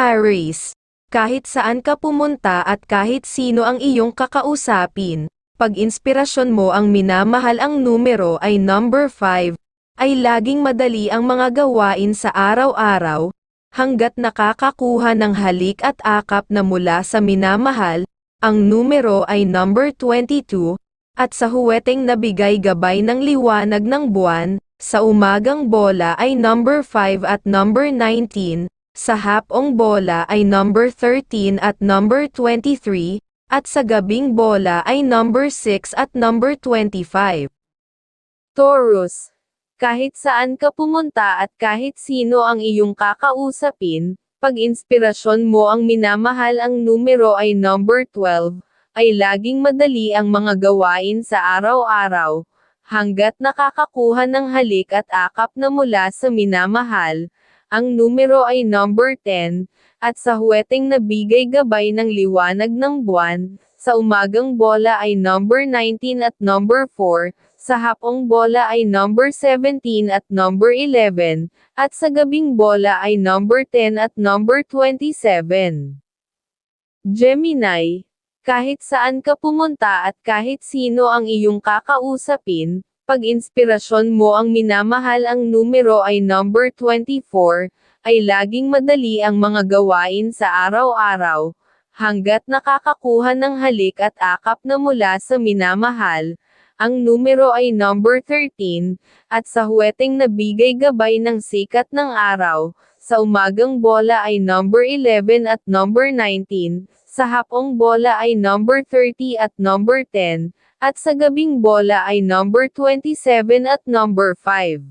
Aries, kahit saan ka pumunta at kahit sino ang iyong kakausapin, pag inspirasyon mo ang minamahal ang numero ay number 5, ay laging madali ang mga gawain sa araw-araw, hanggat nakakakuha ng halik at akap na mula sa minamahal, ang numero ay number 22, at sa huweteng nabigay gabay ng liwanag ng buwan, sa umagang bola ay number 5 at number 19, sa hapong bola ay number 13 at number 23, at sa gabing bola ay number 6 at number 25. Taurus, kahit saan ka pumunta at kahit sino ang iyong kakausapin, pag inspirasyon mo ang minamahal ang numero ay number 12, ay laging madali ang mga gawain sa araw-araw, hanggat nakakakuha ng halik at akap na mula sa minamahal. Ang numero ay number 10, at sa huweteng nabigay gabay ng liwanag ng buwan, sa umagang bola ay number 19 at number 4, sa hapong bola ay number 17 at number 11, at sa gabing bola ay number 10 at number 27. Gemini, kahit saan ka pumunta at kahit sino ang iyong kakausapin, pag inspirasyon mo ang minamahal ang numero ay number 24, ay laging madali ang mga gawain sa araw-araw, hanggat nakakakuha ng halik at akap na mula sa minamahal. Ang numero ay number 13, at sa huweteng nabigay gabay ng sikat ng araw, sa umagang bola ay number 11 at number 19, sa hapong bola ay number 30 at number 10, at sa gabing bola ay number 27 at number 5.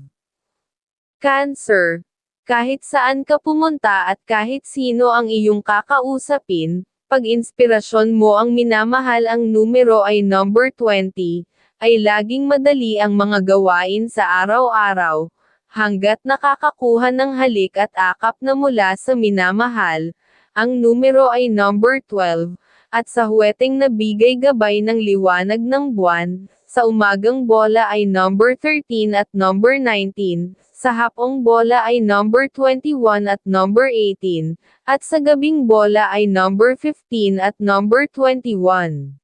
Cancer, kahit saan ka pumunta at kahit sino ang iyong kakausapin, pag inspirasyon mo ang minamahal ang numero ay number 20, ay laging madali ang mga gawain sa araw-araw, hanggat nakakakuha ng halik at akap na mula sa minamahal. Ang numero ay number 12, at sa huweteng nabigay gabay ng liwanag ng buwan, sa umagang bola ay number 13 at number 19, sa hapong bola ay number 21 at number 18, at sa gabing bola ay number 15 at number 21.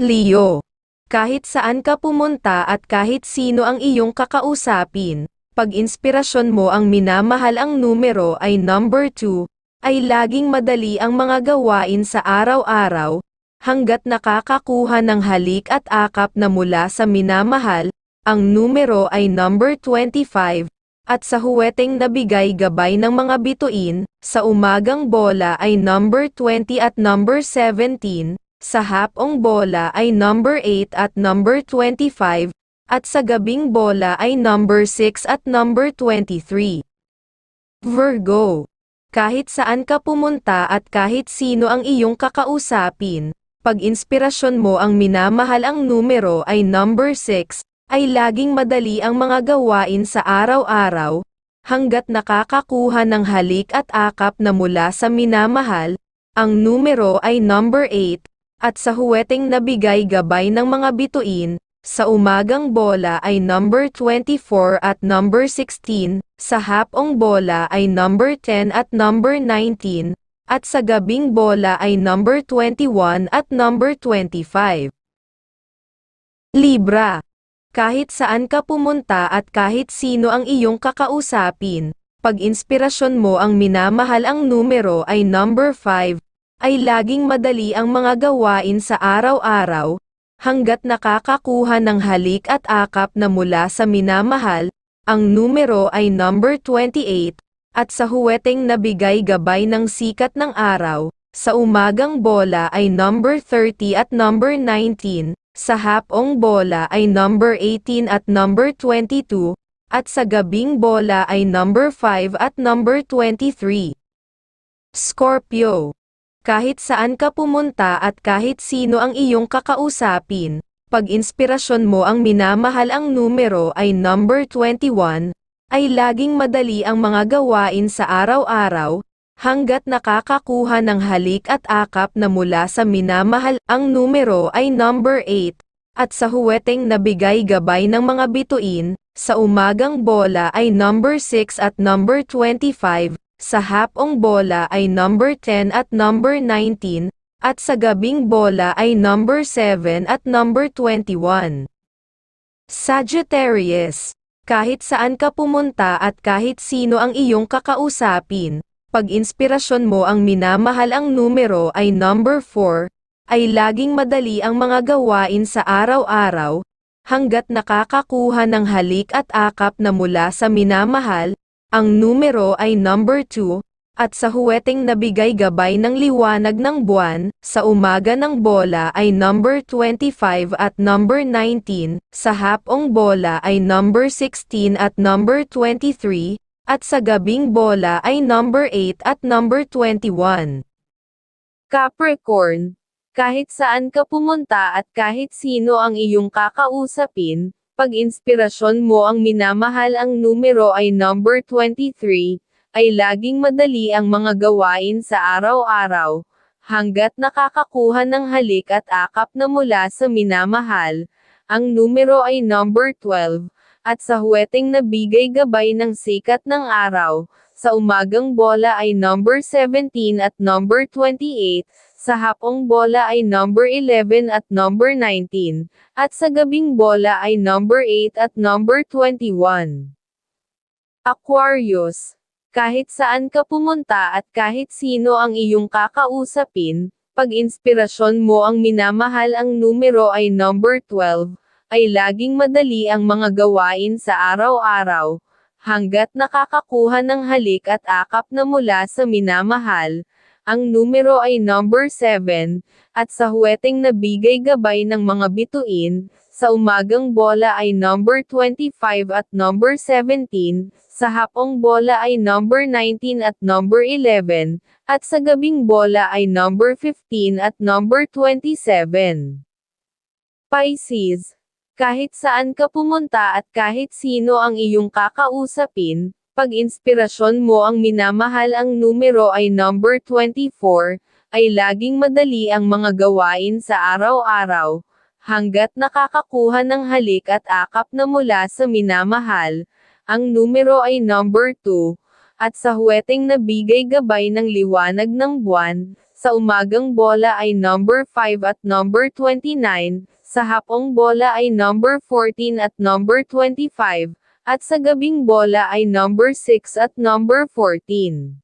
Leo, kahit saan ka pumunta at kahit sino ang iyong kakausapin, pag inspirasyon mo ang minamahal ang numero ay number 2, ay laging madali ang mga gawain sa araw-araw, hanggat nakakakuha ng halik at akap na mula sa minamahal. Ang numero ay number 25, at sa huweteng nabigay gabay ng mga bituin, sa umagang bola ay number 20 at number 17, sa hapong bola ay number 8 at number 25, at sa gabing bola ay number 6 at number 23. Virgo, kahit saan ka pumunta at kahit sino ang iyong kakausapin, pag inspirasyon mo ang minamahal ang numero ay number 6, ay laging madali ang mga gawain sa araw-araw, hanggat nakakakuha ng halik at akap na mula sa minamahal. Ang numero ay number 8, at sa huweteng nabigay gabay ng mga bituin, sa umagang bola ay number 24 at number 16, sa hapong bola ay number 10 at number 19, at sa gabing bola ay number 21 at number 25. Libra, kahit saan ka pumunta at kahit sino ang iyong kakausapin, pag inspirasyon mo ang minamahal ang numero ay number 5, ay laging madali ang mga gawain sa araw-araw, hanggat nakakakuha ng halik at akap na mula sa minamahal. Ang numero ay number 28, at sa huweteng nabigay gabay ng sikat ng araw, sa umagang bola ay number 30 at number 19, sa hapong bola ay number 18 at number 22, at sa gabing bola ay number 5 at number 23. Scorpio, kahit saan ka pumunta at kahit sino ang iyong kakausapin, pag inspirasyon mo ang minamahal ang numero ay number 21, ay laging madali ang mga gawain sa araw-araw, hanggat nakakakuha ng halik at akap na mula sa minamahal. Ang numero ay number 8, at sa huweteng nabigay gabay ng mga bituin, sa umagang bola ay number 6 at number 25, sa hapong bola ay number 10 at number 19, at sa gabing bola ay number 7 at number 21. Sagittarius, kahit saan ka pumunta at kahit sino ang iyong kakausapin, pag inspirasyon mo ang minamahal ang numero ay number 4, ay laging madali ang mga gawain sa araw-araw, hanggat nakakakuha ng halik at akap na mula sa minamahal, ang numero ay number 2, at sa huweteng nabigay gabay ng liwanag ng buwan, sa umaga ng bola ay number 25 at number 19, sa hapong bola ay number 16 at number 23, at sa gabing bola ay number 8 at number 21. Capricorn, kahit saan ka pumunta at kahit sino ang iyong kakausapin, pag inspirasyon mo ang minamahal ang numero ay number 23, ay laging madali ang mga gawain sa araw-araw, hanggat nakakakuha ng halik at akap na mula sa minamahal. Ang numero ay number 12, at sa huweteng nabigay gabay ng sikat ng araw, sa umagang bola ay number 17 at number 28, sa hapong bola ay number 11 at number 19, at sa gabing bola ay number 8 at number 21. Aquarius, kahit saan ka pumunta at kahit sino ang iyong kakausapin, pag inspirasyon mo ang minamahal ang numero ay number 12, ay laging madali ang mga gawain sa araw-araw, hanggat nakakakuha ng halik at akap na mula sa minamahal. Ang numero ay number 7, at sa huweteng nabigay gabay ng mga bituin, sa umagang bola ay number 25 at number 17, sa hapong bola ay number 19 at number 11, at sa gabing bola ay number 15 at number 27. Pisces, kahit saan ka pumunta at kahit sino ang iyong kakausapin, pag inspirasyon mo ang minamahal ang numero ay number 24, ay laging madali ang mga gawain sa araw-araw, hanggat nakakakuha ng halik at akap na mula sa minamahal. Ang numero ay number 2, at sa huweteng nabigay gabay ng liwanag ng buwan, sa umagang bola ay number 5 at number 29, sa hapong bola ay number 14 at number 25, at sa gabing bola ay number 6 at number 14.